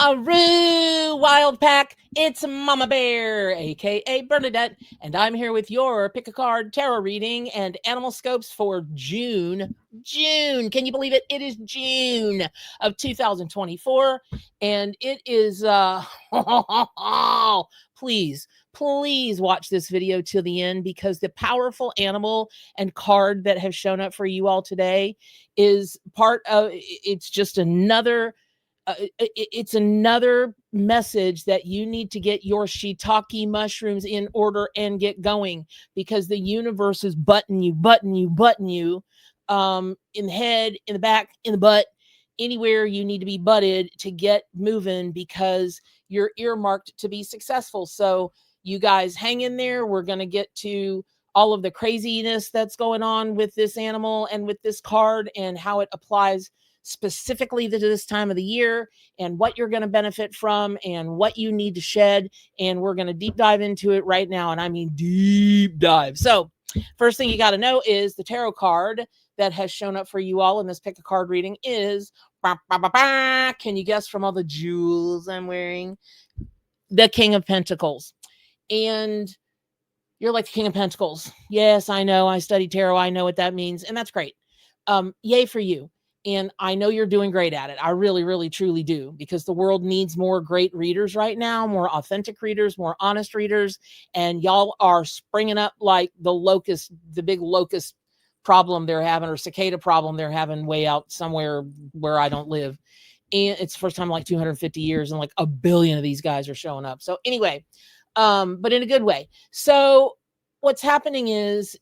Roo, Wild Pack, it's Mama Bear, aka Bernadette, and I'm here with your pick a card tarot reading and Animalscopes for June. Can you believe it? It is June of 2024, and it is please watch this video till the end, because the powerful animal and card that have shown up for you all today is part of it's just another it's another message that you need to get your shiitake mushrooms in order and get going, because the universe is butting you in the head, in the back, in the butt, anywhere you need to be butted to get moving, because you're earmarked to be successful. So you guys hang in there. We're going to get to all of the craziness that's going on with this animal and with this card and how it applies specifically to this time of the year, and what you're going to benefit from and what you need to shed. And we're going to deep dive into it right now. And I mean deep dive. So first thing you got to know is the tarot card that has shown up for you all in this pick a card reading is, can you guess from all the jewels I'm wearing? The King of Pentacles. And you're like, the King of Pentacles. Yes, I know. I studied tarot. I know what that means. And that's great. Yay for you. And I know you're doing great at it. I really, really, truly do, because the world needs more great readers right now, more authentic readers, more honest readers. And y'all are springing up like the big locust problem they're having, or cicada problem they're having way out somewhere where I don't live. And it's the first time in like 250 years, and like a billion of these guys are showing up. So anyway, but in a good way. So what's happening is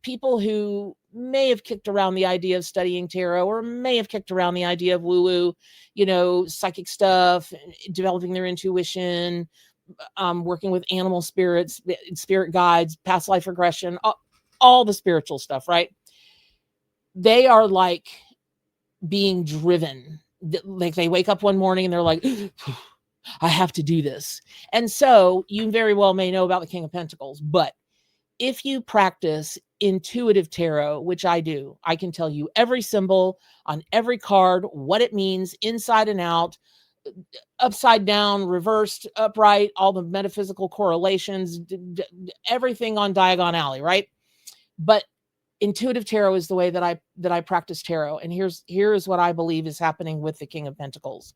people who may have kicked around the idea of studying tarot, or may have kicked around the idea of woo-woo, psychic stuff, developing their intuition, working with animal spirits, spirit guides, past life regression, all the spiritual stuff, right? They are like being driven. Like they wake up one morning and they're like, I have to do this. And so you very well may know about the King of Pentacles, but if you practice intuitive tarot, which I do, I can tell you every symbol on every card, what it means inside and out, upside down, reversed, upright, all the metaphysical correlations, everything on Diagon Alley, right? But intuitive tarot is the way that I practice tarot. And here is what I believe is happening with the King of Pentacles.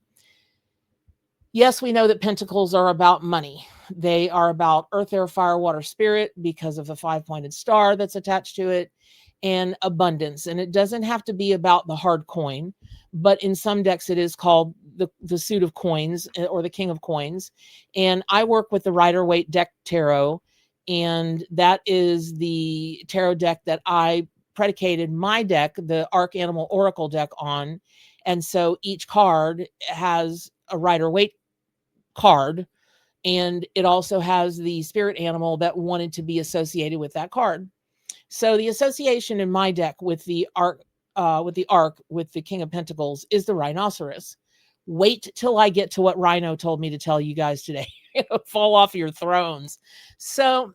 Yes, we know that pentacles are about money. They are about earth, air, fire, water, spirit, because of the 5-pointed star that's attached to it, and abundance. And it doesn't have to be about the hard coin, but in some decks it is called the suit of coins, or the king of coins. And I work with the Rider-Waite deck tarot, and that is the tarot deck that I predicated my deck, the Arc Animal Oracle deck, on. And so each card has a Rider-Waite card, and it also has the spirit animal that wanted to be associated with that card. So the association in my deck with the arc, with the King of Pentacles, is the Rhinoceros. Wait till I get to what Rhino told me to tell you guys today. Fall off your thrones. So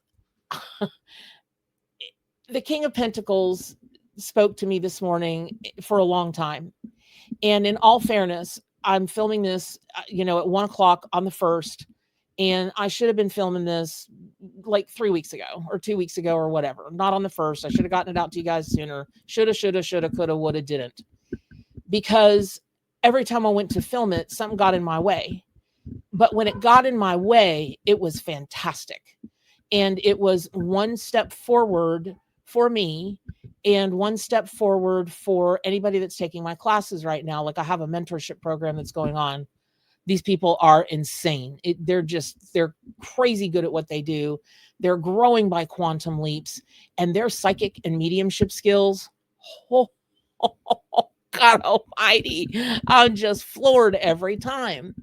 the King of Pentacles spoke to me this morning for a long time. And in all fairness, I'm filming this, at 1:00 on the 1st. And I should have been filming this like 3 weeks ago or 2 weeks ago or whatever. Not on the 1st. I should have gotten it out to you guys sooner. Shoulda, coulda, woulda, didn't. Because every time I went to film it, something got in my way. But when it got in my way, it was fantastic. And it was one step forward for me, and one step forward for anybody that's taking my classes right now. Like, I have a mentorship program that's going on. These people are insane. They're crazy good at what they do. They're growing by quantum leaps, and their psychic and mediumship skills, oh, God almighty, I'm just floored every time.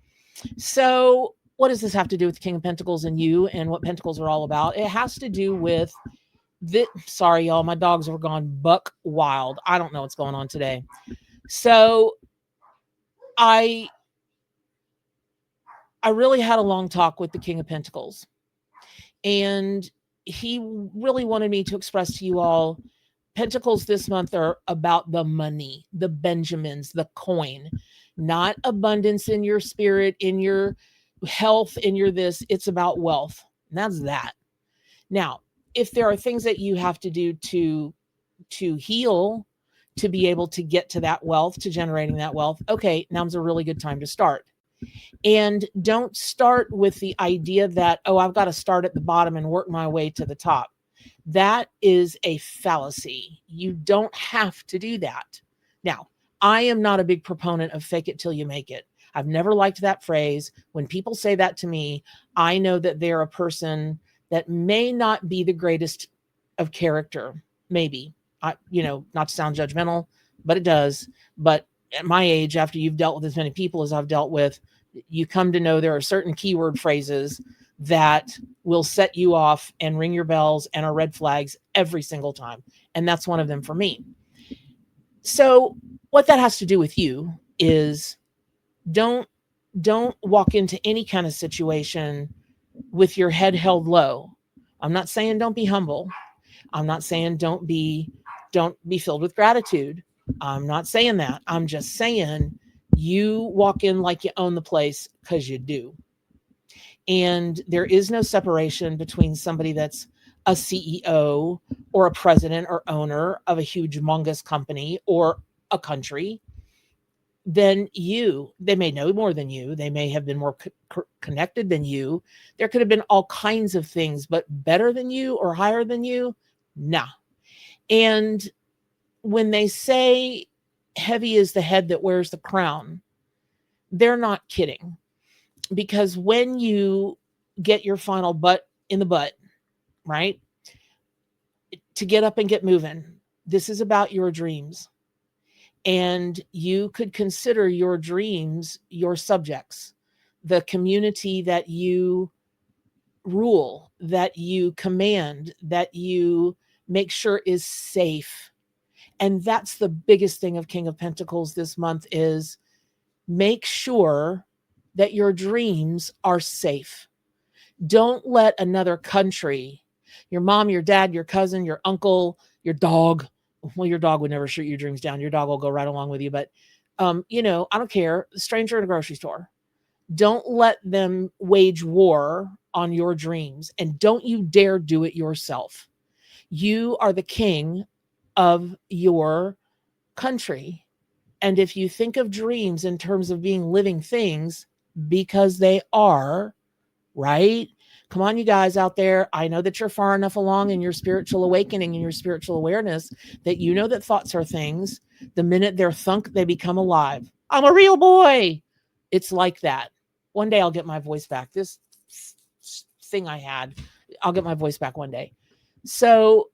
So what does this have to do with the King of Pentacles and you, and what Pentacles are all about? It has to do with sorry, y'all, my dogs were gone buck wild. I don't know what's going on today. So I really had a long talk with the King of Pentacles, and he really wanted me to express to you all Pentacles this month are about the money, the Benjamins, the coin, not abundance in your spirit, in your health, in your this. It's about wealth. And that's that. Now, if there are things that you have to do to heal, to be able to get to that wealth, to generating that wealth, okay, now's a really good time to start. And don't start with the idea that, oh, I've got to start at the bottom and work my way to the top. That is a fallacy. You don't have to do that. Now, I am not a big proponent of fake it till you make it. I've never liked that phrase. When people say that to me, I know that they're a person that may not be the greatest of character. Maybe, not to sound judgmental, but it does. But at my age, after you've dealt with as many people as I've dealt with, you come to know there are certain keyword phrases that will set you off and ring your bells and are red flags every single time. And that's one of them for me. So what that has to do with you is don't walk into any kind of situation with your head held low. I'm not saying don't be humble. I'm not saying don't be filled with gratitude. I'm not saying that. I'm just saying you walk in like you own the place, because you do. And there is no separation between somebody that's a CEO or a president or owner of a huge humongous company or a country than you. They may know more than you. They may have been more connected than you. There could have been all kinds of things, but better than you or higher than you? Nah. And when they say heavy is the head that wears the crown, they're not kidding. Because when you get your final butt in the butt, right, to get up and get moving, this is about your dreams. And you could consider your dreams your subjects, the community that you rule, that you command, that you make sure is safe. And that's the biggest thing of King of Pentacles this month, is make sure that your dreams are safe. Don't let another country, your mom, your dad, your cousin, your uncle, your dog. Well, your dog would never shoot your dreams down. Your dog will go right along with you. But, I don't care. Stranger in a grocery store. Don't let them wage war on your dreams. And don't you dare do it yourself. You are the king of your country. And if you think of dreams in terms of being living things, because they are, right? Come on, you guys out there. I know that you're far enough along in your spiritual awakening and your spiritual awareness that you know that thoughts are things. The minute they're thunk, they become alive. I'm a real boy. It's like that. One day I'll get my voice back. This thing I had, I'll get my voice back one day. So,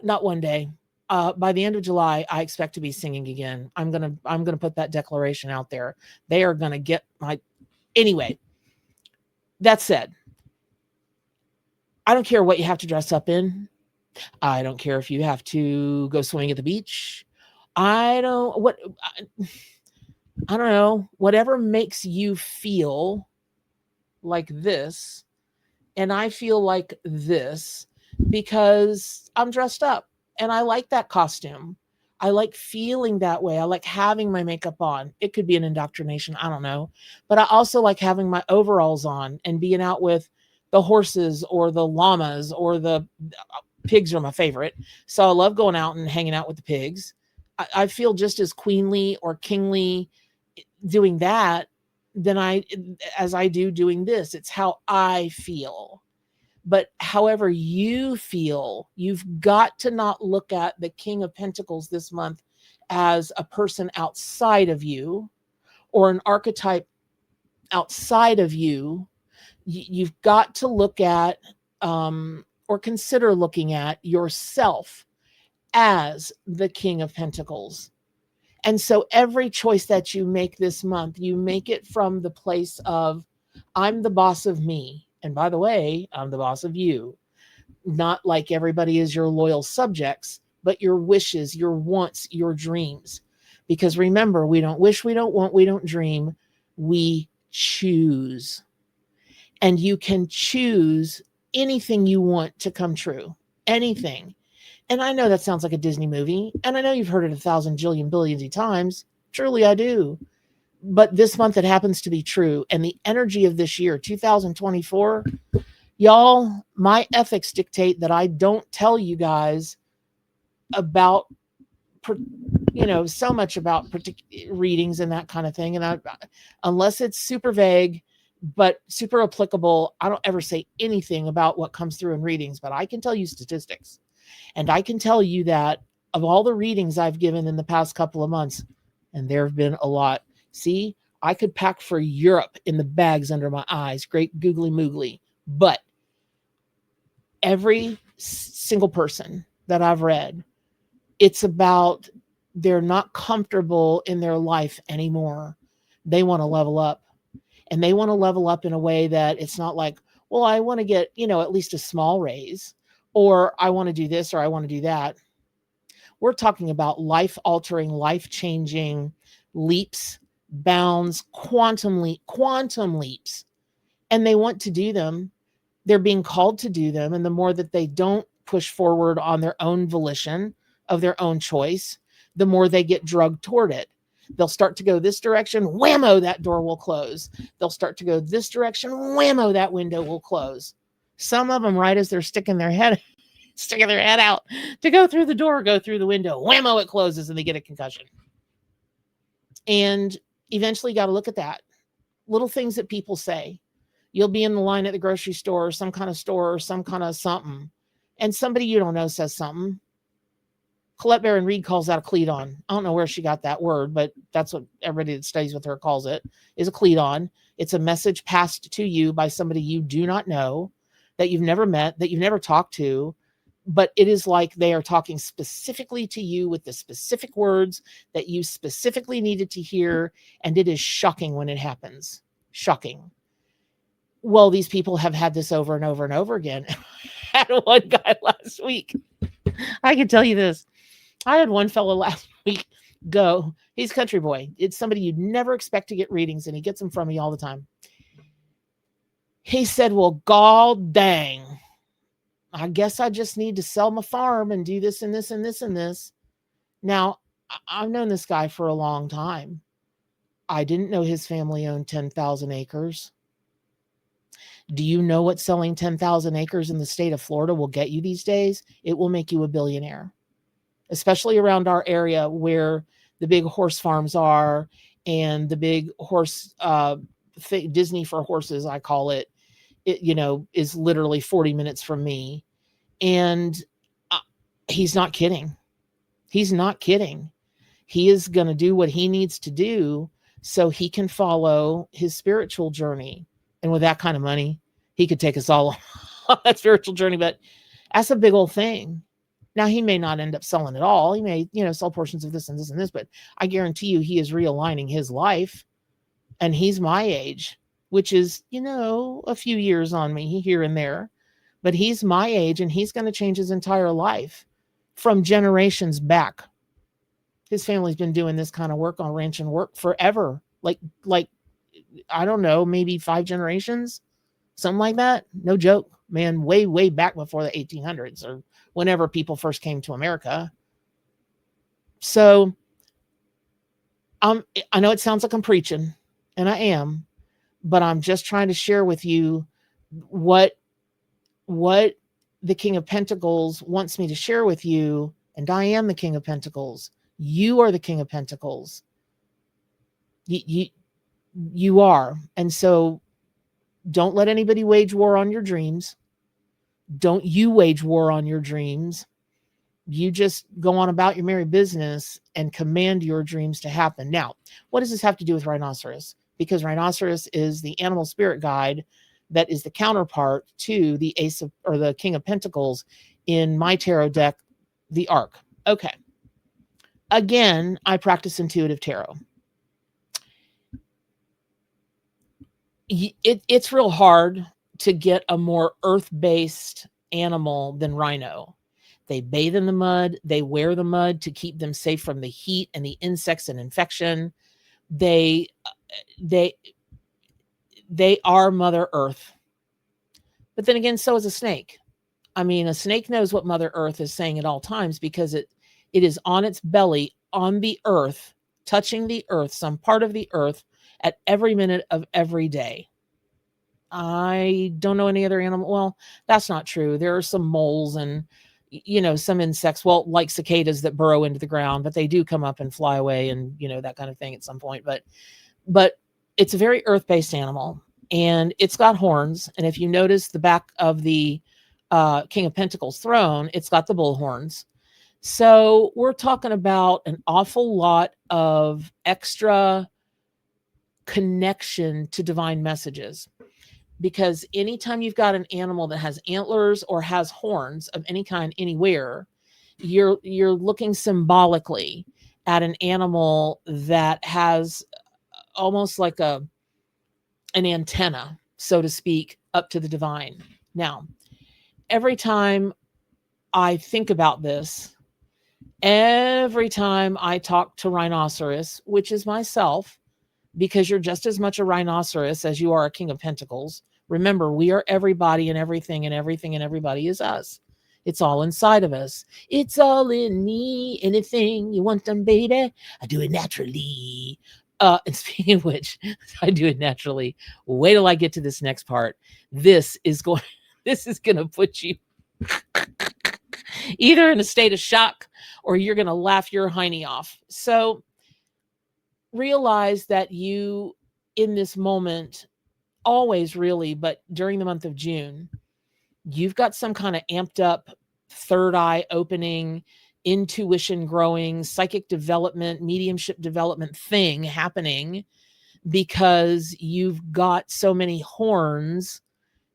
not one day. By the end of July, I expect to be singing again. I'm gonna put that declaration out there. They are gonna get my. Anyway, that said, I don't care what you have to dress up in. I don't care if you have to go swimming at the beach. I don't know. Whatever makes you feel like this, and I feel like this because I'm dressed up and I like that costume. I like feeling that way. I like having my makeup on. It could be an indoctrination. I don't know. But I also like having my overalls on and being out with the horses or the llamas, or the pigs are my favorite. So I love going out and hanging out with the pigs. I feel just as queenly or kingly doing that as I do doing this. It's how I feel. But however you feel, you've got to not look at the King of Pentacles this month as a person outside of you or an archetype outside of you. You've got to look at or consider looking at yourself as the King of Pentacles. And so every choice that you make this month, you make it from the place of, I'm the boss of me. And by the way, I'm the boss of you. Not like everybody is your loyal subjects, but your wishes, your wants, your dreams. Because remember, we don't wish, we don't want, we don't dream. We choose. And you can choose anything you want to come true. Anything. And I know that sounds like a Disney movie, and I know you've heard it 1,000 jillion billions of times. Truly, I do. But this month it happens to be true. And the energy of this year, 2024, y'all, my ethics dictate that I don't tell you guys about, so much about readings and that kind of thing. And unless it's super vague, but super applicable, I don't ever say anything about what comes through in readings, but I can tell you statistics. And I can tell you that of all the readings I've given in the past couple of months, and there have been a lot. See, I could pack for Europe in the bags under my eyes. Great googly moogly. But every single person that I've read, it's about they're not comfortable in their life anymore. They want to level up. And they want to level up in a way that it's not like, well, I want to get, at least a small raise, or I want to do this, or I want to do that. We're talking about life-altering, life-changing leaps, bounds, quantum leaps. And they want to do them. They're being called to do them. And the more that they don't push forward on their own volition of their own choice, the more they get drugged toward it. They'll start to go this direction, whammo, that door will close. They'll start to go this direction, whammo, that window will close. Some of them, right as they're sticking their head out to go through the door, go through the window, whammo, it closes, and they get a concussion. And eventually you got to look at that. Little things that people say. You'll be in the line at the grocery store or some kind of store or some kind of something, and somebody you don't know says something. Colette Baron Reed calls that a cleat-on. I don't know where she got that word, but that's what everybody that studies with her calls it, is a cleat-on. It's a message passed to you by somebody you do not know, that you've never met, that you've never talked to, but it is like they are talking specifically to you with the specific words that you specifically needed to hear, and it is shocking when it happens. Shocking. Well, these people have had this over and over and over again. I had one guy last week. I can tell you this. I had one fellow last week go. He's a country boy. It's somebody you'd never expect to get readings, and he gets them from me all the time. He said, well, god dang, I guess I just need to sell my farm and do this and this and this and this. Now, I've known this guy for a long time. I didn't know his family owned 10,000 acres. Do you know what selling 10,000 acres in the state of Florida will get you these days? It will make you a billionaire, especially around our area where the big horse farms are and the big horse, Disney for horses, I call it, is literally 40 minutes from me. And he's not kidding. He's not kidding. He is going to do what he needs to do so he can follow his spiritual journey. And with that kind of money, he could take us all on that spiritual journey. But that's a big old thing. Now, he may not end up selling it all. He may, sell portions of this and this and this. But I guarantee you he is realigning his life. And he's my age, which is, a few years on me here and there. But he's my age, and he's going to change his entire life from generations back. His family's been doing this kind of work on ranch and work forever. Like I don't know, maybe 5 generations, something like that. No joke, man, way, way back before the 1800s or whenever people first came to America. So I know it sounds like I'm preaching, and I am, but I'm just trying to share with you what the King of Pentacles wants me to share with you. And I am the King of Pentacles. You are the King of Pentacles. You are. And so don't let anybody wage war on your dreams. Don't you wage war on your dreams. You just go on about your merry business and command your dreams to happen. Now, what does this have to do with Rhinoceros? Because Rhinoceros is the animal spirit guide that is the counterpart to the Ace of, or the King of Pentacles in my tarot deck, the Ark. Okay. Again, I practice intuitive tarot. It's real hard to get a more earth-based animal than rhino. They bathe in the mud. They wear the mud to keep them safe from the heat and the insects and infection. They are Mother Earth. But then again, so is a snake. I mean, a snake knows what Mother Earth is saying at all times because it is on its belly on the earth, touching the earth, some part of the earth at every minute of every day. I don't know any other animal. Well, that's not true. There are some moles and, some insects, well, like cicadas that burrow into the ground, but they do come up and fly away and, that kind of thing at some point. But it's a very earth-based animal, and it's got horns. And if you notice the back of the King of Pentacles throne, it's got the bull horns. So we're talking about an awful lot of extra connection to divine messages, because anytime you've got an animal that has antlers or has horns of any kind anywhere, you're looking symbolically at an animal that has almost like an antenna, so to speak, up to the divine. Now, every time I think about this, every time I talk to Rhinoceros, which is myself, because you're just as much a rhinoceros as you are a King of Pentacles. Remember, we are everybody and everything, and everything and everybody is us. It's all inside of us. It's all in me. Anything you want done, baby, I do it naturally. And speaking of which, I do it naturally. Wait till I get to this next part. This is going to put you either in a state of shock or you're going to laugh your hiney off. So realize that you, in this moment, always really, but during the month of June, you've got some kind of amped up third eye opening, intuition growing, psychic development, mediumship development thing happening, because you've got so many horns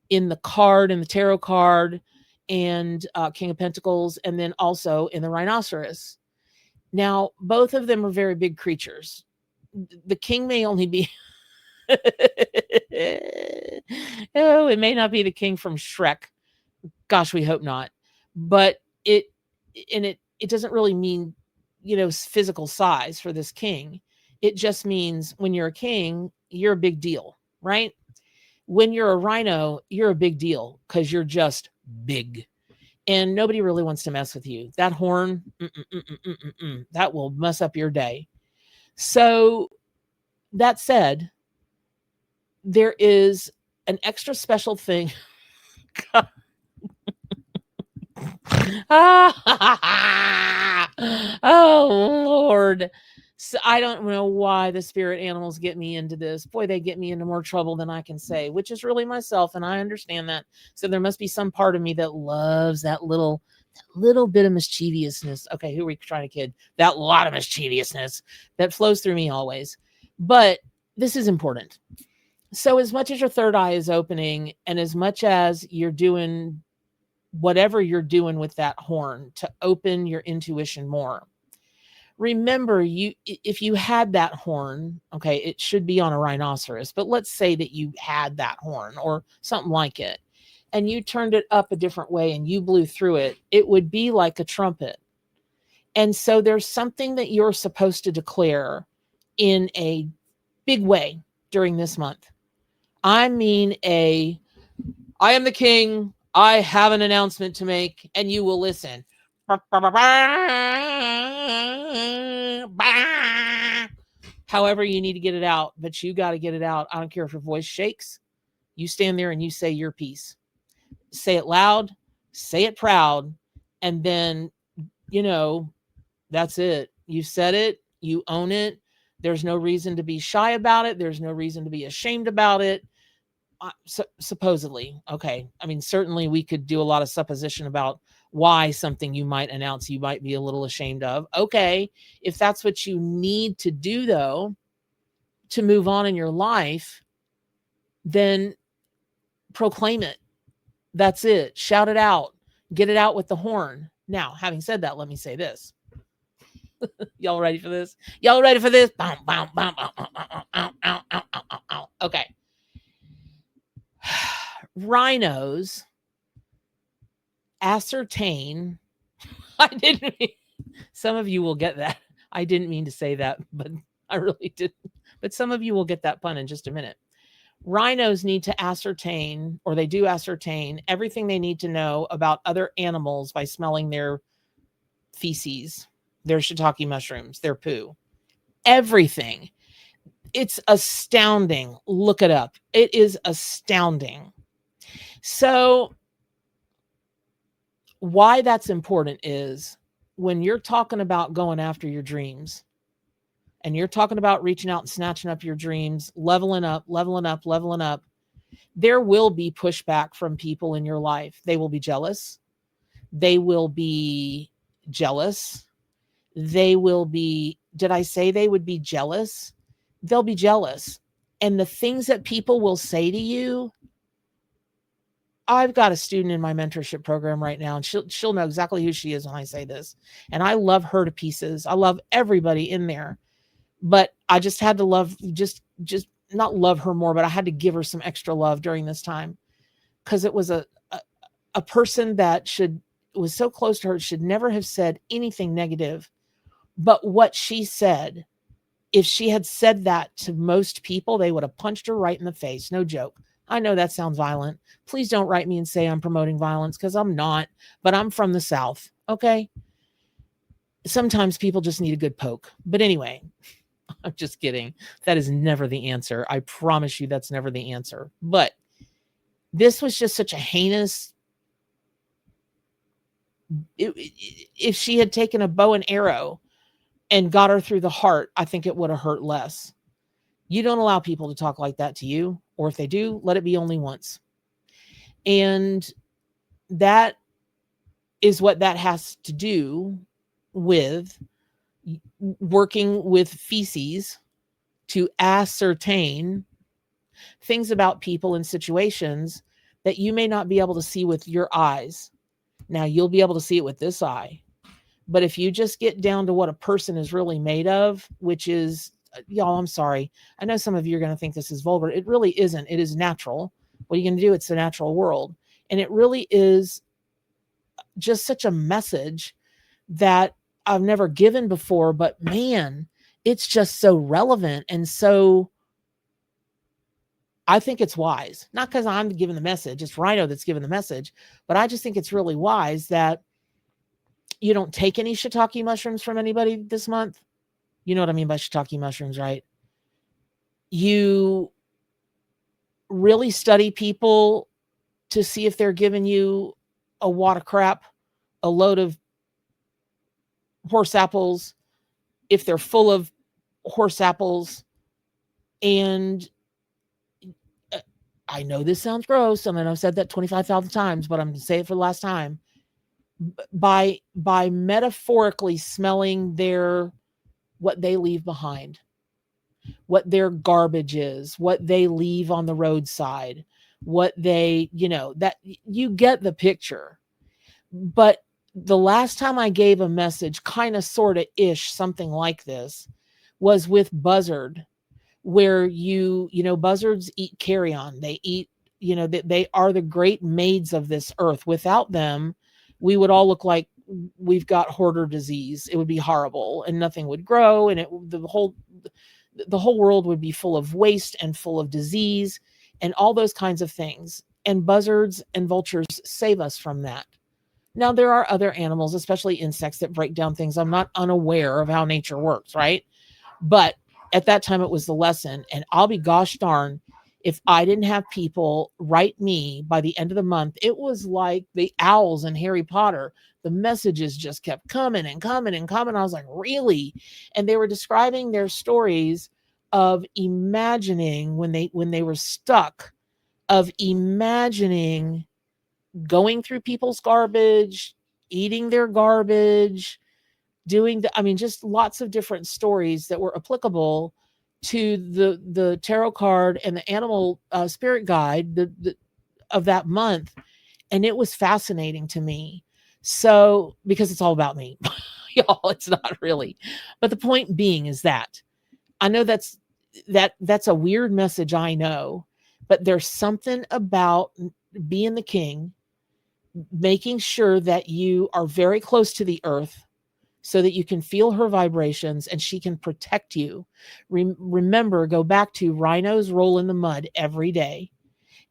in the card, in the tarot card, and King of Pentacles, and then also in the Rhinoceros. Now, both of them are very big creatures. The king may only be it may not be the king from Shrek. Gosh, we hope not. But it doesn't really mean, physical size for this king. It just means when you're a king, you're a big deal, right? When you're a rhino, you're a big deal because you're just big. And nobody really wants to mess with you. That horn, that will mess up your day. So that said, there is an extra special thing. Oh, Lord. So I don't know why the spirit animals get me into this. Boy, they get me into more trouble than I can say, which is really myself, and I understand that. So there must be some part of me that loves that little bit of mischievousness. Okay, who are we trying to kid? That lot of mischievousness that flows through me always. But this is important. So as much as your third eye is opening, and as much as you're doing whatever you're doing with that horn to open your intuition more, remember, if you had that horn, okay, it should be on a rhinoceros, but let's say that you had that horn or something like it, and you turned it up a different way and you blew through it, it would be like a trumpet. And so there's something that you're supposed to declare in a big way during this month. I mean, I am the king. I have an announcement to make, and you will listen. However you need to get it out, but you got to get it out. I don't care if your voice shakes. You stand there and you say your piece. Say it loud, say it proud, and then, that's it. You said it, you own it. There's no reason to be shy about it. There's no reason to be ashamed about it. Supposedly, okay. I mean, certainly we could do a lot of supposition about why something you might announce you might be a little ashamed of. Okay, if that's what you need to do, though, to move on in your life, then proclaim it. That's it. Shout it out. Get it out with the horn. Now, having said that, let me say this. Y'all ready for this? Y'all ready for this? Okay. Rhinos ascertain. Some of you will get that. I didn't mean to say that, but I really didn't. But some of you will get that pun in just a minute. Rhinos need to ascertain, or they do ascertain, everything they need to know about other animals by smelling their feces, their shiitake mushrooms, their poo, everything. It's astounding. Look it up. It is astounding. So why that's important is when you're talking about going after your dreams, and you're talking about reaching out and snatching up your dreams, leveling up, there will be pushback from people in your life. They will be jealous. They will be jealous. They will be, did I say they would be jealous? They'll be jealous. And the things that people will say to you, I've got a student in my mentorship program right now, and she'll know exactly who she is when I say this. And I love her to pieces. I love everybody in there. But I just had to love, just not love her more, but I had to give her some extra love during this time, because it was a person that was so close to her, should never have said anything negative. But what she said, if she had said that to most people, they would have punched her right in the face. No joke. I know that sounds violent. Please don't write me and say I'm promoting violence, because I'm not, but I'm from the South. Okay. Sometimes people just need a good poke. But anyway, I'm just kidding. That is never the answer. I promise you that's never the answer. But this was just such a heinous. If she had taken a bow and arrow and got her through the heart, I think it would have hurt less. You don't allow people to talk like that to you, or if they do, let it be only once. And that is what that has to do with working with feces to ascertain things about people and situations that you may not be able to see with your eyes. Now, you'll be able to see it with this eye. But if you just get down to what a person is really made of, which is, y'all, I'm sorry. I know some of you are going to think this is vulgar. It really isn't. It is natural. What are you going to do? It's the natural world. And it really is just such a message that I've never given before. But man, it's just so relevant. And so I think it's wise, not because I'm giving the message, it's Rhino that's giving the message, but I just think it's really wise that you don't take any shiitake mushrooms from anybody this month. You know what I mean by shiitake mushrooms, right? You really study people to see if they're giving you a wad of crap, a load of horse apples, if they're full of horse apples. And I know this sounds gross, and I've said that 25,000 times, but I'm going to say it for the last time. By metaphorically smelling what they leave behind, what their garbage is, what they leave on the roadside, what they, that you get the picture. But the last time I gave a message, kind of, sort of ish, something like this, was with buzzard, where buzzards eat carrion. They eat, they are the great maids of this earth. Without them, we would all look like we've got hoarder disease. It would be horrible, and nothing would grow, and the whole world would be full of waste and full of disease and all those kinds of things. And buzzards and vultures save us from that. Now, there are other animals, especially insects, that break down things. I'm not unaware of how nature works, right? But at that time, it was the lesson. And I'll be gosh darn if I didn't have people write me by the end of the month. It was like the owls in Harry Potter. The messages just kept coming and coming and coming. I was like, really? And they were describing their stories of imagining when they were stuck, of imagining going through people's garbage, eating their garbage, just lots of different stories that were applicable to the tarot card and the animal spirit guide of that month. And it was fascinating to me. So, because it's all about me, y'all, it's not really. But the point being is that I know that's a weird message, I know, but there's something about being the king, making sure that you are very close to the earth, so that you can feel her vibrations and she can protect you. Remember, go back to rhinos roll in the mud every day.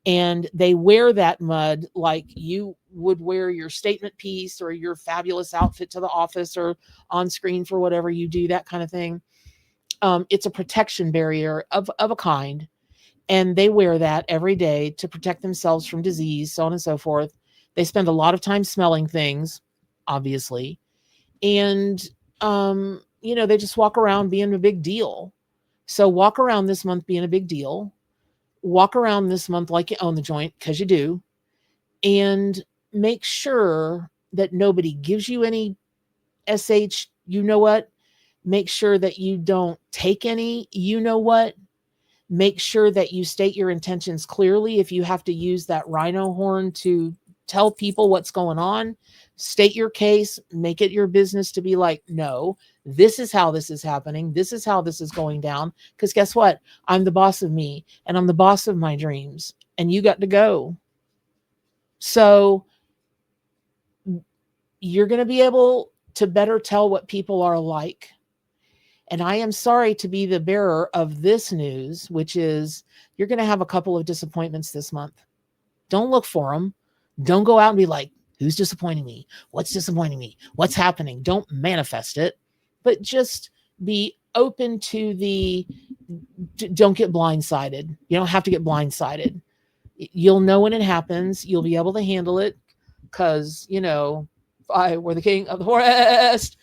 And they wear that mud like you would wear your statement piece or your fabulous outfit to the office or on screen for whatever you do, that kind of thing. It's a protection barrier of a kind. And they wear that every day to protect themselves from disease, so on and so forth. They spend a lot of time smelling things, obviously. And, they just walk around being a big deal. So walk around this month being a big deal. Walk around this month like you own the joint, because you do. And make sure that nobody gives you any you know what. Make sure that you don't take any, you know what. Make sure that you state your intentions clearly. If you have to use that rhino horn to tell people what's going on, state your case, make it your business to be like, no, this is how this is happening. This is how this is going down. Because guess what? I'm the boss of me and I'm the boss of my dreams, and you got to go. So you're going to be able to better tell what people are like. And I am sorry to be the bearer of this news, which is you're going to have a couple of disappointments this month. Don't look for them. Don't go out and be like, who's disappointing me? What's disappointing me? What's happening? Don't manifest it, but just be open to don't get blindsided. You don't have to get blindsided. You'll know when it happens. You'll be able to handle it because, if I were the king of the forest,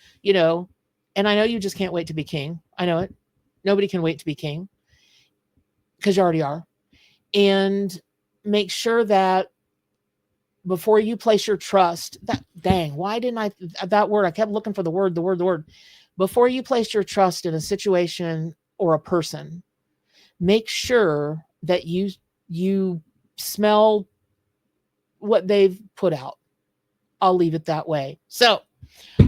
and I know you just can't wait to be king. I know it. Nobody can wait to be king because you already are. And make sure that before you place your trust, why didn't that word? I kept looking for the word. Before you place your trust in a situation or a person, make sure that you smell what they've put out. I'll leave it that way. So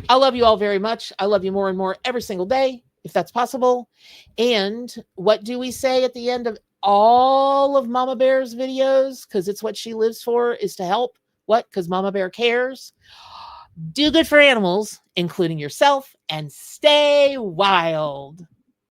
I love you all very much. I love you more and more every single day, if that's possible. And what do we say at the end of all of Mama Bear's videos? Because it's what she lives for, is to help. What? Because Mama Bear cares. Do good for animals, including yourself, and stay wild.